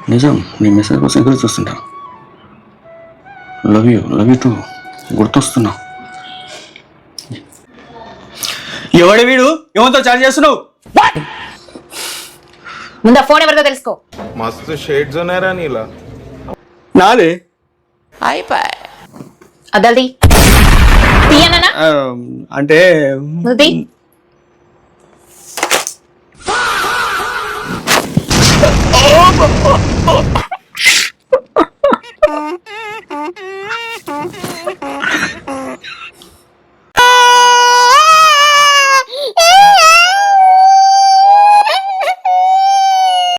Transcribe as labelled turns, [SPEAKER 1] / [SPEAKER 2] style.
[SPEAKER 1] నిజం, నీ మెసేజ్ కోసం ఎదురు చూస్తుంటా. Love you too. గుర్తొస్తున్నా.
[SPEAKER 2] ఎవడు వీడు? ఏమంతో చార్జ్ చేస్తున్నావు?
[SPEAKER 3] ముందు ఆ ఫోన్ ఎవరిదో తెలుసుకో.
[SPEAKER 4] మస్తు షేడ్స్ ఉన్నాయరా నీలా.
[SPEAKER 2] నాదే.
[SPEAKER 3] అద్దల్ది తీయనా?
[SPEAKER 2] అంటే
[SPEAKER 3] ముందు తీ.